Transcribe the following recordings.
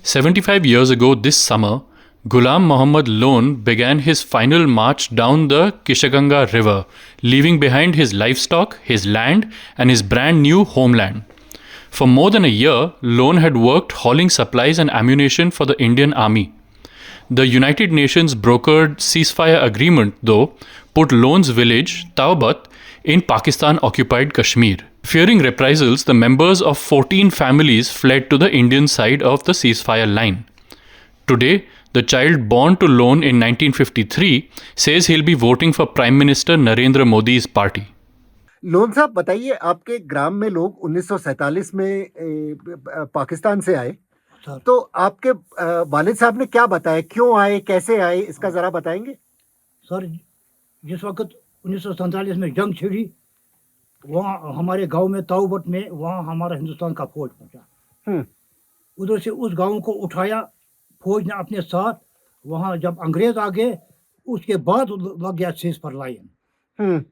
75 years ago this summer, Ghulam Muhammad Lone began his final march down the Kishaganga River, leaving behind his livestock, his land, and his brand new homeland. For more than a year, Lone had worked hauling supplies and ammunition for the Indian Army. The United Nations brokered ceasefire agreement, though, put Lone's village, Taubat, in Pakistan-occupied Kashmir. Fearing reprisals, the members of 14 families fled to the Indian side of the ceasefire line. Today, the child born to Lone in 1953 says he'll be voting for Prime Minister Narendra Modi's party. Loan साहब बताइए, आपके ग्राम में लोग 1947 में पाकिस्तान से आए, तो आपके वालिद साहब ने क्या बताया, क्यों आए, कैसे आए, इसका जरा बताएंगे? सर, जिस वक्त 1947 में जंग छिड़ी, वहाँ हमारे गांव में ताऊबट में वहाँ हमारा हिंदुस्तान का फौज पहुंचा। उधर से उस गांव को उठाया फौज ने अपने साथ। वहाँ जब अंग्रेज आ गए, उसके बाद लग गया सीज पर लाइन।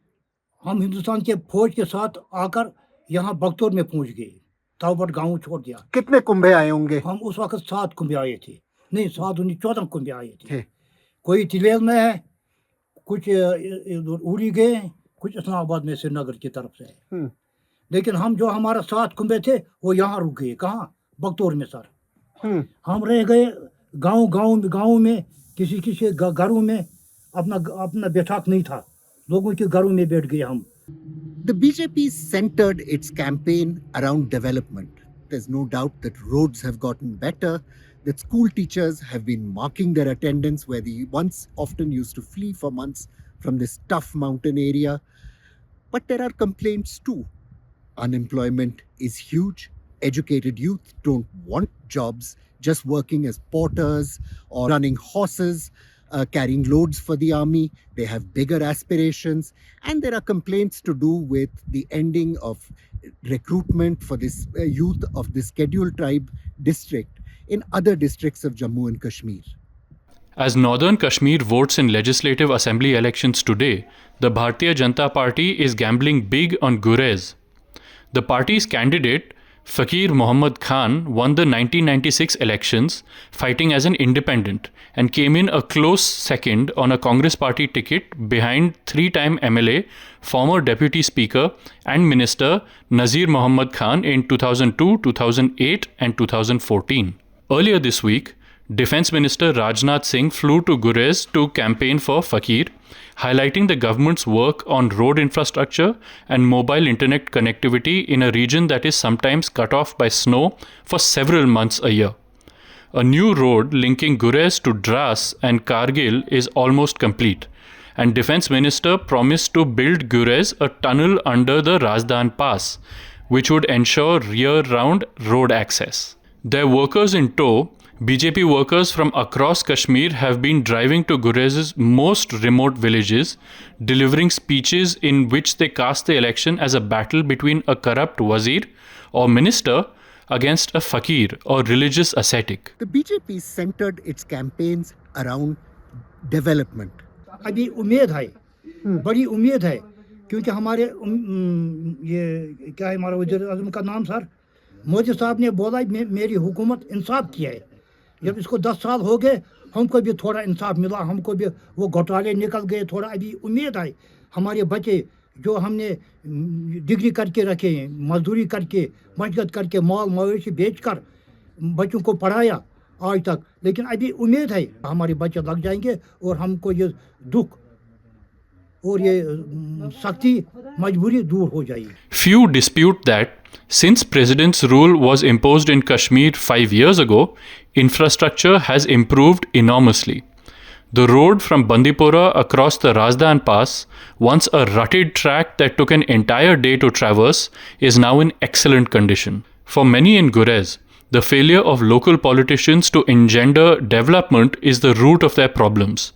हम हिंदुस्तान के फौज के साथ आकर यहाँ बख्तौर में पहुंच गए, ताऊबट गांव छोड़ दिया। कितने कुंभे आए होंगे? हम उस वक्त 7 कुंभे आए थे, नहीं 7 नहीं 14 कुंभे आए थे। कोई तिलेल में है, कुछ उड़ी गए, कुछ इस्लामाबाद में श्रीनगर की तरफ से है। लेकिन हम जो हमारा 7 कुंभे थे वो यहाँ रुक गए। कहाँ? बख्तौर में सर। हम रह गए गाँव में, किसी घरों में अपना बैठक नहीं था, लोगों के घरों में बैठ गए हम। The BJP centered its campaign around development. There's no doubt that roads have gotten better, that school teachers have been marking their attendance where they once often used to flee for months from this tough mountain area. But there are complaints too. Unemployment is huge. Educated youth don't want jobs, just working as porters or running horses, carrying loads for the army. They have bigger aspirations, and there are complaints to do with the ending of recruitment for this youth of the scheduled tribe district in other districts of Jammu and Kashmir. As Northern Kashmir votes in legislative assembly elections today, the Bharatiya Janata Party is gambling big on Gurez. The party's candidate, Fakir Muhammad Khan, won the 1996 elections fighting as an independent and came in a close second on a Congress party ticket behind 3-time MLA, former Deputy Speaker and Minister Nazir Muhammad Khan in 2002, 2008 and 2014. Earlier this week, Defence Minister Rajnath Singh flew to Gurez to campaign for Fakir, highlighting the government's work on road infrastructure and mobile internet connectivity in a region that is sometimes cut off by snow for several months a year. A new road linking Gurez to Dras and Kargil is almost complete, and Defence Minister promised to build Gurez a tunnel under the Razdan Pass, which would ensure year-round road access. Their workers in tow, BJP workers from across Kashmir have been driving to Gurez's most remote villages, delivering speeches in which they cast the election as a battle between a corrupt wazir or minister against a fakir or religious ascetic. The BJP centered its campaigns around development. अभी उम्मीद है, बड़ी उम्मीद है, क्योंकि हमारे ये क्या है हमारा वज़ीर आज़म का नाम सर, मोदी साहब ने बोला मेरी हुकूमत इंसाफ किया है। जब इसको 10 साल हो गए, हमको भी थोड़ा इंसाफ मिला, हमको भी वो घोटाले निकल गए। थोड़ा अभी उम्मीद है हमारे बच्चे जो हमने डिग्री करके रखे हैं, मजदूरी करके, मशगत करके, माल मवेशी बेचकर बच्चों को पढ़ाया आज तक, लेकिन अभी उम्मीद है हमारे बच्चे लग जाएंगे और हमको ये दुख और ये सख्ती मजबूरी दूर हो जाएगी. Few dispute that since President's rule was imposed in Kashmir 5 years ago, infrastructure has improved enormously. The road from Bandipora across the Razdan Pass, once a rutted track that took an entire day to traverse, is now in excellent condition. For many in Gurez, the failure of local politicians to engender development is the root of their problems.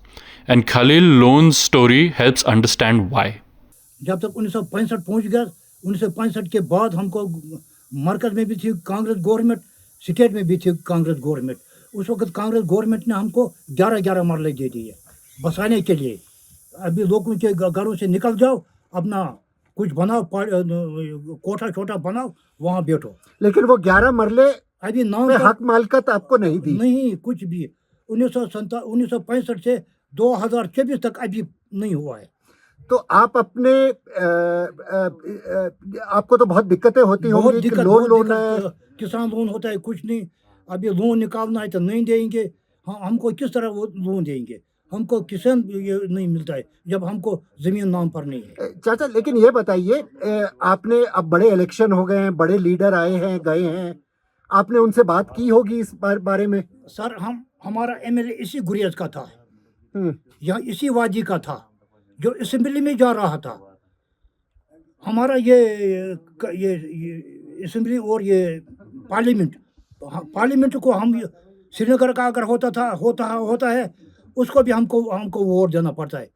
And Khalil Lone's story helps understand why. जब तक 1965 पहुंच गया, 1965 के बाद हमको मरकज में भी थी कांग्रेस गवर्नमेंट, स्टेट में भी थी कांग्रेस गवर्नमेंट. उस वक्त कांग्रेस गवर्नमेंट ने हमको 11-11 मरले दे दिए बसाने के लिए. अभी लोगों के घरों से निकल जाओ, अपना कुछ बनाओ, कोठा छोटा बनाओ, वहाँ बैठो. लेकिन वो 11 मरले अभी नाम मैं पर हक मालकत आपको नहीं दी। नहीं कुछ भी 1965 से 2024 तक अभी नहीं हुआ है। तो आप अपने आपको तो बहुत दिक्कतें होती बहुत होंगी कि दिक्कत लोन बहुत है। दिक्कत, किसान लोन होता है कुछ नहीं, अभी लोन निकालना है तो नहीं देंगे, हमको किस तरह वो लोन देंगे, हमको किसान ये नहीं मिलता है जब हमको जमीन नाम पर नहीं है। चाचा लेकिन ये बताइए, आपने अब बड़े इलेक्शन हो गए हैं, बड़े लीडर आए हैं गए हैं, आपने उनसे बात की होगी इस बारे में? सर हमारा एमएलए इसी गुरेज का था, हम्म, यहाँ इसी वादी का था, जो असेंबली में जा रहा था। हमारा ये असेंबली और ये पार्लियामेंट को हम श्रीनगर का अगर होता है उसको भी हमको वोट देना पड़ता है,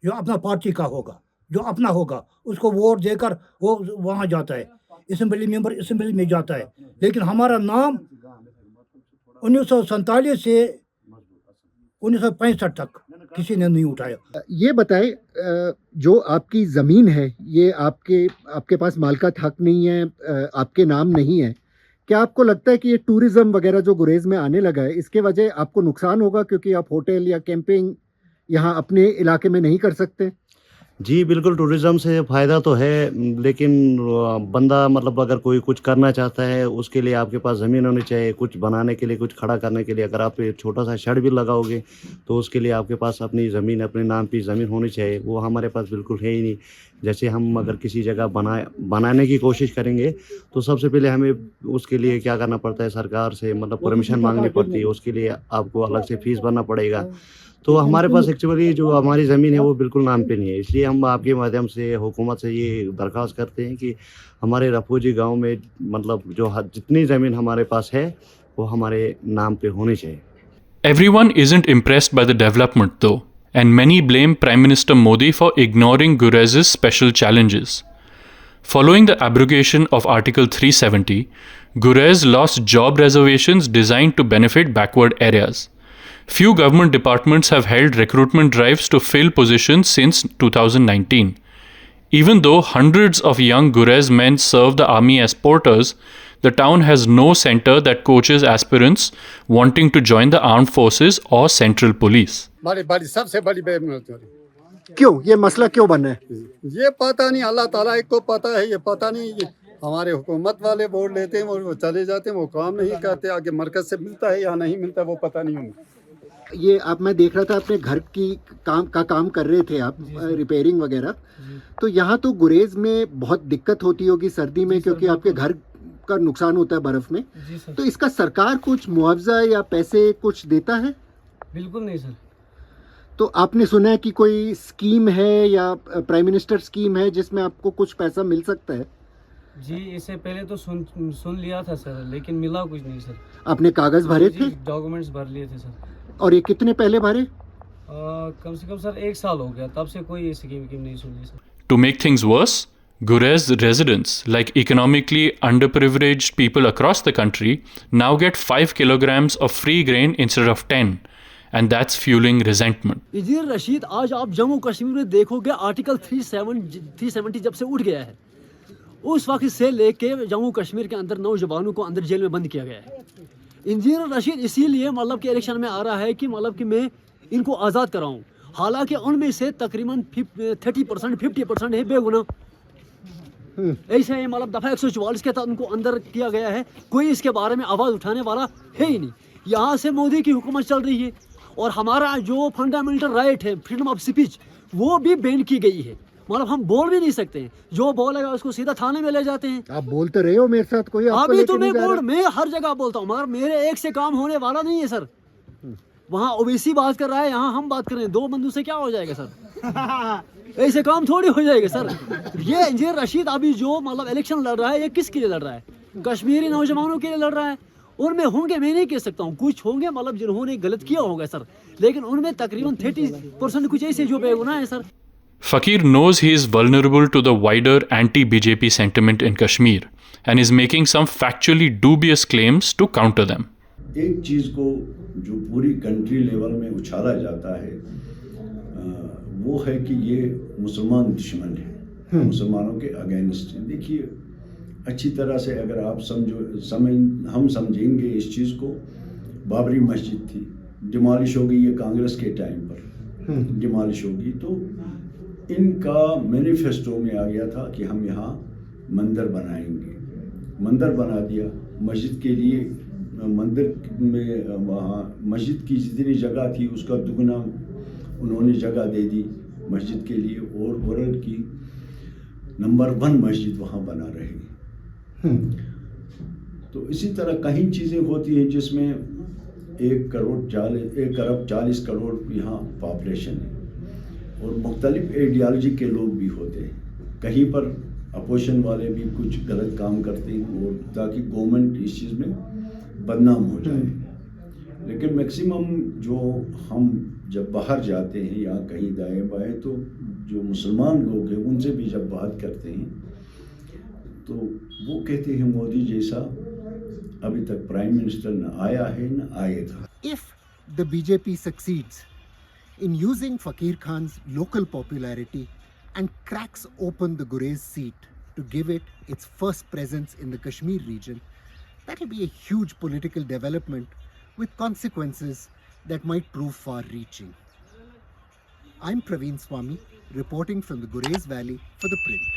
जो अपना पार्टी का होगा, जो अपना होगा उसको वोट देकर वो वहाँ जाता है, असेंबली मेंबर असेंबली में जाता है। लेकिन हमारा नाम 1947 से 1965 तक किसी ने नहीं उठाया। ये बताएं, जो आपकी ज़मीन है ये आपके पास मालकात हक नहीं है, आपके नाम नहीं है, क्या आपको लगता है कि ये टूरिज्म वगैरह जो गुरेज में आने लगा है इसके वजह आपको नुकसान होगा, क्योंकि आप होटल या कैंपिंग यहाँ अपने इलाके में नहीं कर सकते? जी बिल्कुल, टूरिज़्म से फ़ायदा तो है, लेकिन बंदा मतलब अगर कोई कुछ करना चाहता है उसके लिए आपके पास ज़मीन होनी चाहिए, कुछ बनाने के लिए, कुछ खड़ा करने के लिए। अगर आप एक छोटा सा शेड भी लगाओगे तो उसके लिए आपके पास अपनी ज़मीन, अपने नाम की ज़मीन होनी चाहिए। वो हमारे पास बिल्कुल है ही नहीं। जैसे हम अगर किसी जगह बनाने की कोशिश करेंगे तो सबसे पहले हमें उसके लिए क्या करना पड़ता है, सरकार से मतलब परमिशन मांगनी पड़ती है, उसके लिए आपको अलग से फ़ीस भरना पड़ेगा। तो हमारे पास एक्चुअली जो हमारी ज़मीन है वो बिल्कुल नाम पे नहीं है। इसलिए हम आपके माध्यम से हुकूमत से ये दरख्वास्त करते हैं कि हमारे रफूजी गांव में मतलब जो जितनी ज़मीन हमारे पास है वो हमारे नाम पे होनी चाहिए। Everyone isn't impressed by the development though, and many blame Prime Minister Modi for ignoring Gurez's special challenges. Following the abrogation of Article 370, Gurez lost job reservations designed to benefit backward areas. Few government departments have held recruitment drives to fill positions since 2019. Even though hundreds of young Gurez men serve the army as porters, the town has no center that coaches aspirants wanting to join the armed forces or central police. बड़ी सबसे बड़ी बेमौजूदी। क्यों ये मसला क्यों बना है? ये पता नहीं, अल्लाह ताला को पता है, ये पता नहीं। ये हमारे हुकूमत वाले वोट लेते हैं और वो चले जाते हैं, वो काम नहीं करते। आगे मरकज से मिलता है या नहीं मिलता वो पता नहीं उन्हें। ये आप, मैं देख रहा था अपने घर की काम कर रहे थे आप, रिपेयरिंग वगैरह, तो यहाँ तो गुरेज में बहुत दिक्कत होती होगी सर्दी में, क्योंकि आपके घर का नुकसान होता है बर्फ में। तो इसका सरकार कुछ मुआवजा या पैसे कुछ देता है? बिल्कुल नहीं सर। तो आपने सुना है कि कोई स्कीम है या प्राइम मिनिस्टर स्कीम है जिसमें आपको कुछ पैसा मिल सकता है? जी इससे पहले तो सुन लिया था सर, लेकिन मिला कुछ नहीं सर। आपने कागज भरे थे? डॉक्यूमेंट्स भर लिए थे सर। और ये कितने पहले भरे? कम से कम सर 1 साल हो गया, तब से कोई स्कीम नहीं सुनी sir. To make things worse, Gurez residents, like economically underprivileged people across the country, now get 5 kilograms of free grain instead of 10, and that's fueling resentment. Engineer Rashid, आज आप जम्मू कश्मीर में देखोगे आर्टिकल 370 जब से उठ गया है, उस वक्त से लेके जम्मू कश्मीर के अंदर नौजवानों को अंदर जेल में बंद किया गया है। इंजीनियर रशीद इसीलिए मतलब कि इलेक्शन में आ रहा है कि मतलब कि मैं इनको आज़ाद कराऊं, हालांकि उनमें से तकरीबन 30% 50% है बेगुनाह। ऐसे मतलब दफ़ा 144 के तहत उनको अंदर किया गया है, कोई इसके बारे में आवाज़ उठाने वाला है ही नहीं। यहाँ से मोदी की हुकूमत चल रही है और हमारा जो फंडामेंटल राइट है फ्रीडम ऑफ स्पीच वो भी बैन की गई है। मतलब हम बोल भी नहीं सकते हैं, जो बोलेगा उसको सीधा थाने में ले जाते हैं। आप बोलते रहे हो मेरे साथ, कोई आपको अभी लेके तो नहीं जा रहा? मैं हर जगह बोलता हूँ, मगर मेरे एक से काम होने वाला नहीं है सर। वहाँ ओबीसी बात कर रहा है, यहाँ हम बात कर रहे हैं, 2 बंदों से क्या हो जाएगा सर? ऐसे काम थोड़ी हो जाएगा सर। ये इंजीनियर रशीद अभी जो मतलब इलेक्शन लड़ रहा है, ये किसके लिए लड़ रहा है? कश्मीरी नौजवानों के लिए लड़ रहा है। उनमें होंगे, मैं नहीं कह सकता हूँ, कुछ होंगे मतलब जिन्होंने गलत किया होगा सर, लेकिन उनमें तकरीबन 30% कुछ ऐसे जो बेगुनाह है sir. Fakir knows he is vulnerable to the wider anti-BJP sentiment in Kashmir and is making some factually dubious claims to counter them. एक चीज़ को जो पूरी कंट्री लेवल में उछाला जाता है वो है कि ये मुसलमान दुश्मन है, मुसलमानों के अगेंस्ट है। देखिए अच्छी तरह से अगर आप हम समझेंगे इस चीज़ को, बाबरी मस्जिद थी, डिमॉलिश हो गई, ये कांग्रेस के टाइम पर डिमॉलिश होगी, तो इनका मैनिफेस्टो में आ गया था कि हम यहाँ मंदिर बनाएंगे, मंदिर बना दिया। मस्जिद के लिए मंदिर में वहाँ मस्जिद की जितनी जगह थी उसका दुगना उन्होंने जगह दे दी मस्जिद के लिए, और वर्ल्ड की नंबर 1 मस्जिद वहाँ बना रही। तो इसी तरह कई चीज़ें होती हैं जिसमें 1 अरब 40 करोड़ यहाँ पॉपुलेशन है, और मुख्तलिफ आइडियालॉजी के लोग भी होते हैं। कहीं पर अपोजिशन वाले भी कुछ गलत काम करते हैं, और ताकि गवर्नमेंट इस चीज़ में बदनाम हो जाए। लेकिन मैक्सिमम जो हम जब बाहर जाते हैं या कहीं दाएं बाएं, तो जो मुसलमान लोग हैं उनसे भी जब बात करते हैं तो वो कहते हैं मोदी जैसा अभी तक प्राइम मिनिस्टर न आया है न आएगा। If the BJP succeeds in using Fakir Khan's local popularity and cracks open the Gurez seat to give it its first presence in the Kashmir region, that will be a huge political development with consequences that might prove far-reaching. I'm Praveen Swami, reporting from the Gurez Valley for The Print.